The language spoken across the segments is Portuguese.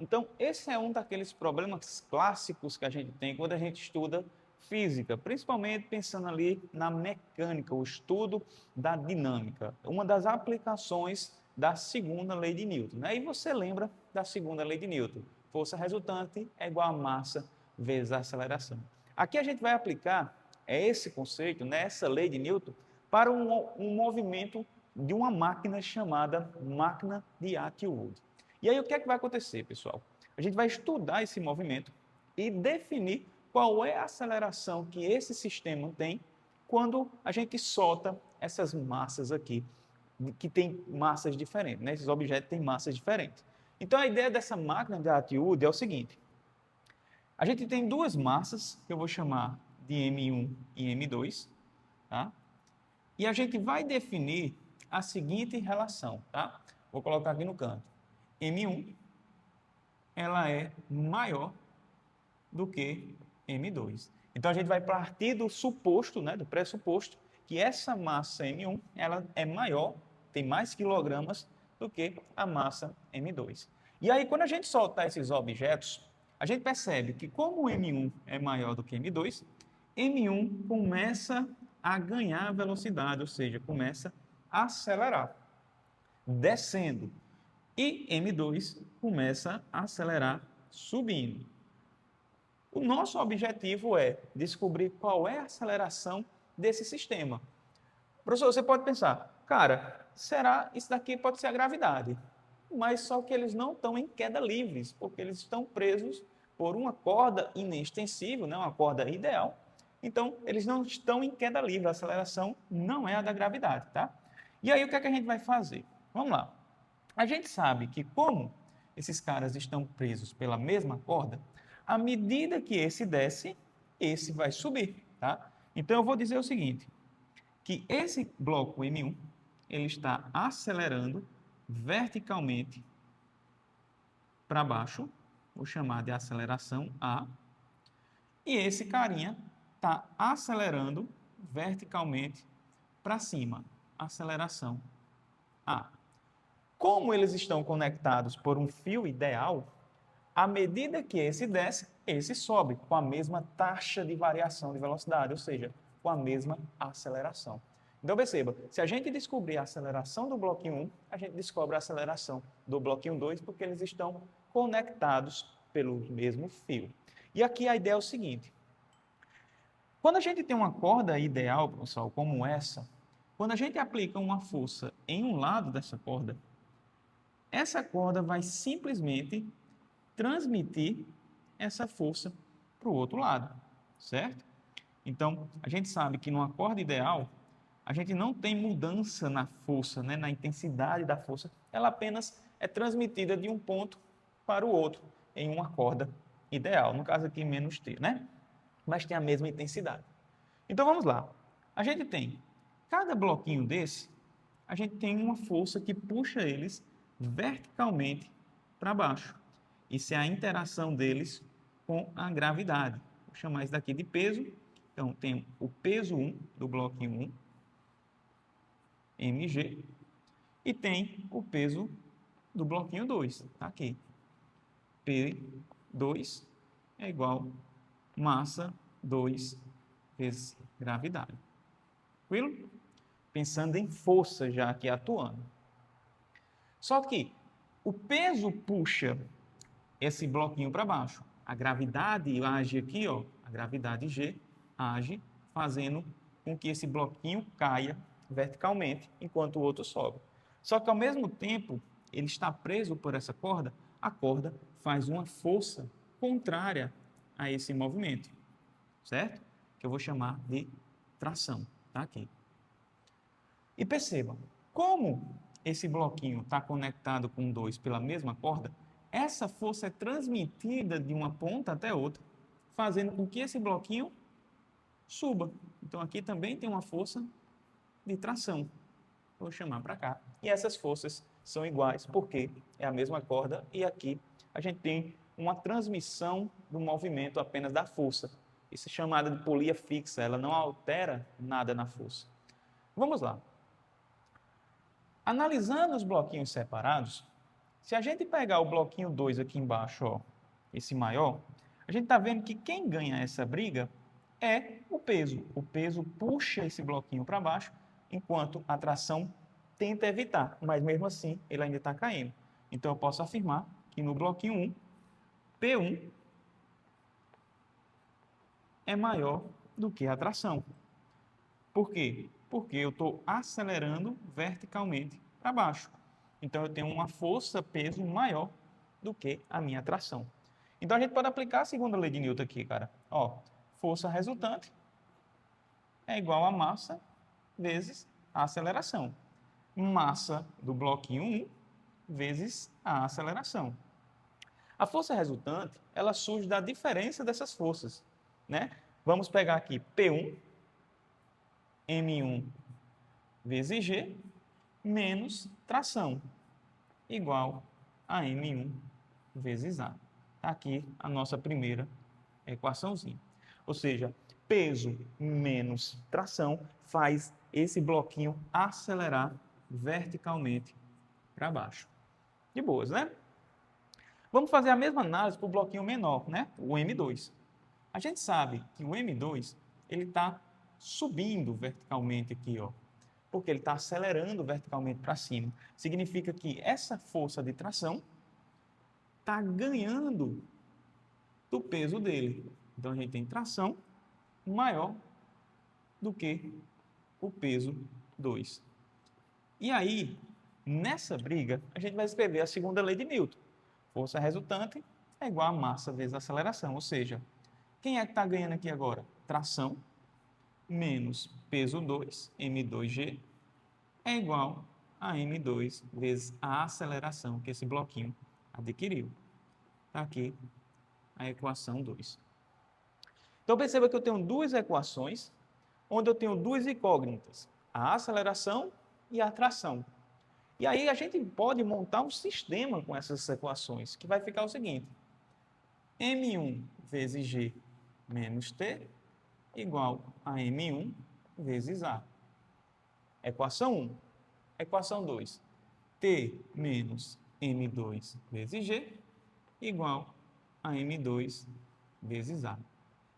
Então, esse é um daqueles problemas clássicos que a gente tem quando a gente estuda física, principalmente pensando ali na mecânica, o estudo da dinâmica, uma das aplicações da segunda lei de Newton. Né? E você lembra da segunda lei de Newton? Força resultante é igual a massa vezes a aceleração. Aqui a gente vai aplicar esse conceito, essa lei de Newton, para um movimento de uma máquina chamada máquina de Atwood. E aí o que é que vai acontecer, pessoal? A gente vai estudar esse movimento e definir qual é a aceleração que esse sistema tem quando a gente solta essas massas aqui, que tem massas diferentes, né? Esses objetos têm massas diferentes. Então a ideia dessa máquina de Atwood é o seguinte: a gente tem duas massas, que eu vou chamar de M1 e M2, tá? E a gente vai definir a seguinte relação, tá? Vou colocar aqui no canto. M1, ela é maior do que M2. Então a gente vai partir do suposto, do pressuposto, que essa massa M1 ela é maior, tem mais quilogramas do que a massa M2. E aí, quando a gente soltar esses objetos, a gente percebe que como o M1 é maior do que M2, M1 começa a ganhar velocidade, ou seja, começa a acelerar, descendo. E M2 começa a acelerar, subindo. O nosso objetivo é descobrir qual é a aceleração desse sistema. Professor, você pode pensar, cara, será isso daqui pode ser a gravidade? Mas só que eles não estão em queda livres, porque eles estão presos por uma corda inextensível, uma corda ideal. Então, eles não estão em queda livre, a aceleração não é a da gravidade, tá? E aí, o que é que a gente vai fazer? Vamos lá. A gente sabe que como esses caras estão presos pela mesma corda, à medida que esse desce, esse vai subir, tá? Então, eu vou dizer o seguinte, que esse bloco M1, ele está acelerando verticalmente para baixo, vou chamar de aceleração A, e esse carinha está acelerando verticalmente para cima, aceleração A. Como eles estão conectados por um fio ideal, à medida que esse desce, esse sobe com a mesma taxa de variação de velocidade, ou seja, com a mesma aceleração. Então, perceba, se a gente descobrir a aceleração do bloquinho 1, a gente descobre a aceleração do bloquinho 2, porque eles estão conectados pelo mesmo fio. E aqui a ideia é o seguinte: quando a gente tem uma corda ideal, pessoal, como essa, quando a gente aplica uma força em um lado dessa corda, essa corda vai simplesmente transmitir essa força para o outro lado, certo? Então, a gente sabe que numa corda ideal, a gente não tem mudança na força, na intensidade da força, ela apenas é transmitida de um ponto para o outro em uma corda ideal, no caso aqui menos T, Mas tem a mesma intensidade. Então vamos lá. A gente tem cada bloquinho desse, a gente tem uma força que puxa eles verticalmente para baixo. Isso é a interação deles com a gravidade. Vou chamar isso daqui de peso. Então, tem o peso 1 do bloquinho 1, mg, e tem o peso do bloquinho 2, tá aqui. P2 é igual massa 2 vezes gravidade. Tranquilo? Pensando em força já aqui atuando. Só que o peso puxa esse bloquinho para baixo. A gravidade age aqui, a gravidade G age fazendo com que esse bloquinho caia verticalmente, enquanto o outro sobe. Só que ao mesmo tempo, ele está preso por essa corda, a corda faz uma força contrária a esse movimento, certo? Que eu vou chamar de tração, tá aqui. E percebam, como esse bloquinho está conectado com 2 pela mesma corda, essa força é transmitida de uma ponta até outra, fazendo com que esse bloquinho suba. Então, aqui também tem uma força de tração. Vou chamar para cá. E essas forças são iguais, porque é a mesma corda, e aqui a gente tem uma transmissão do movimento apenas da força. Isso é chamado de polia fixa, ela não altera nada na força. Vamos lá. Analisando os bloquinhos separados, Se a gente pegar o bloquinho 2 aqui embaixo, ó, esse maior, a gente está vendo que quem ganha essa briga é o peso. O peso puxa esse bloquinho para baixo, enquanto a tração tenta evitar, mas mesmo assim ele ainda está caindo. Então eu posso afirmar que no bloquinho 1, P1 é maior do que a tração. Por quê? Porque eu estou acelerando verticalmente para baixo. Então eu tenho uma força-peso maior do que a minha tração. Então a gente pode aplicar a segunda lei de Newton aqui, cara. Ó, força resultante é igual a massa vezes a aceleração. Massa do bloquinho 1 vezes a aceleração. A força resultante, ela surge da diferença dessas forças, né? Vamos pegar aqui P1, M1 vezes G, menos tração, igual a M1 vezes A. Está aqui a nossa primeira equaçãozinha. Ou seja, peso menos tração faz esse bloquinho acelerar verticalmente para baixo. De boas, né? Vamos fazer a mesma análise para o bloquinho menor, né? O M2. A gente sabe que o M2 ele está subindo verticalmente aqui, ó, porque ele está acelerando verticalmente para cima. Significa que essa força de tração está ganhando do peso dele. Então, a gente tem tração maior do que o peso 2. E aí, nessa briga, a gente vai escrever a segunda lei de Newton. Força resultante é igual a massa vezes a aceleração. Ou seja, quem é que está ganhando aqui agora? Tração menos peso 2, M2G, é igual a M2 vezes a aceleração que esse bloquinho adquiriu. Está aqui a equação 2. Então, perceba que eu tenho duas equações, onde eu tenho duas incógnitas, a aceleração e a tração. E aí a gente pode montar um sistema com essas equações, que vai ficar o seguinte: M1 vezes G menos T igual a M1 vezes A. Equação 1. Equação 2. T menos M2 vezes G igual a M2 vezes A.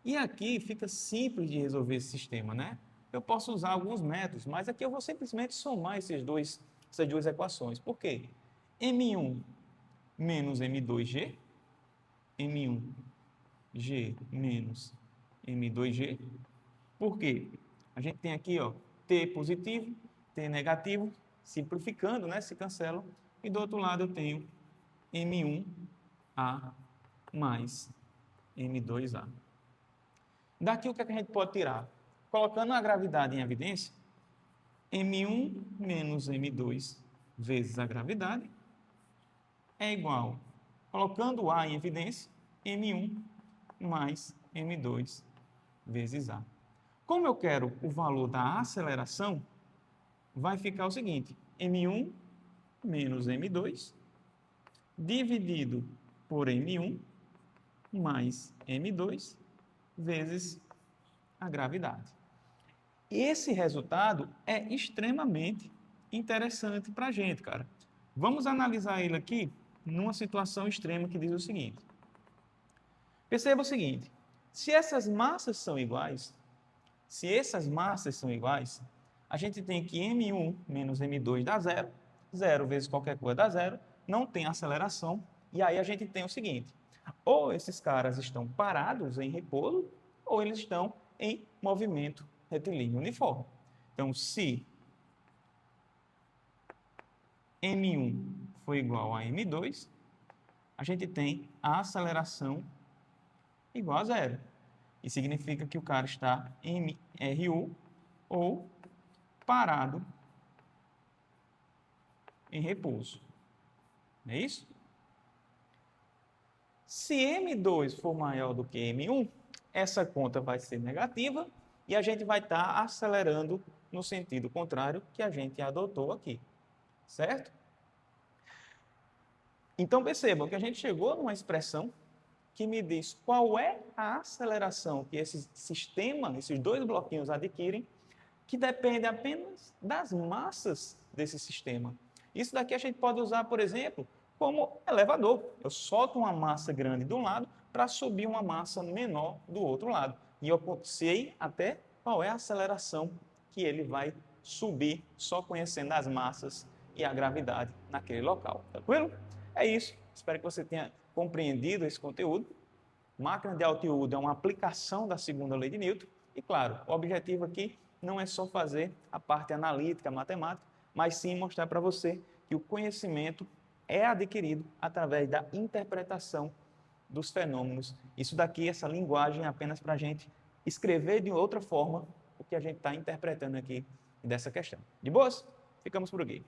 E aqui fica simples de resolver esse sistema, né? Eu posso usar alguns métodos, mas aqui eu vou simplesmente somar essas duas equações. Por quê? M1 menos M2G, M1G menos M2G. Por quê? A gente tem aqui, ó, T positivo, T negativo, simplificando, né? Se cancelam. E do outro lado eu tenho M1A mais M2A. Daqui o que a gente pode tirar? Colocando a gravidade em evidência, M1 menos M2 vezes a gravidade é igual, colocando o A em evidência, M1 mais M2 vezes A. Como eu quero o valor da aceleração, vai ficar o seguinte: M1 menos M2 dividido por M1 mais M2 vezes a gravidade. Esse resultado é extremamente interessante para a gente, cara. Vamos analisar ele aqui numa situação extrema que diz o seguinte. Perceba o seguinte: se essas massas são iguais, a gente tem que M1 menos M2 dá zero, zero vezes qualquer coisa dá zero, não tem aceleração, e aí a gente tem o seguinte: ou esses caras estão parados em repouso, ou eles estão em movimento retilíneo uniforme. Então, se M1 for igual a M2, a gente tem a aceleração igual a zero. E significa que o cara está em RU ou parado em repouso. Não é isso? Se M2 for maior do que M1, essa conta vai ser negativa e a gente vai estar acelerando no sentido contrário que a gente adotou aqui. Certo? Então, percebam que a gente chegou numa expressão que me diz qual é a aceleração que esse sistema, esses dois bloquinhos adquirem, que depende apenas das massas desse sistema. Isso daqui a gente pode usar, por exemplo, como elevador. Eu solto uma massa grande de um lado para subir uma massa menor do outro lado. E eu sei até qual é a aceleração que ele vai subir só conhecendo as massas e a gravidade naquele local. Tranquilo? É isso. Espero que você tenha compreendido esse conteúdo. Máquina de alto-uso é uma aplicação da segunda lei de Newton. E, claro, o objetivo aqui não é só fazer a parte analítica, matemática, mas sim mostrar para você que o conhecimento é adquirido através da interpretação dos fenômenos. Isso daqui, essa linguagem, é apenas para a gente escrever de outra forma o que a gente está interpretando aqui dessa questão. De boas? Ficamos por aqui.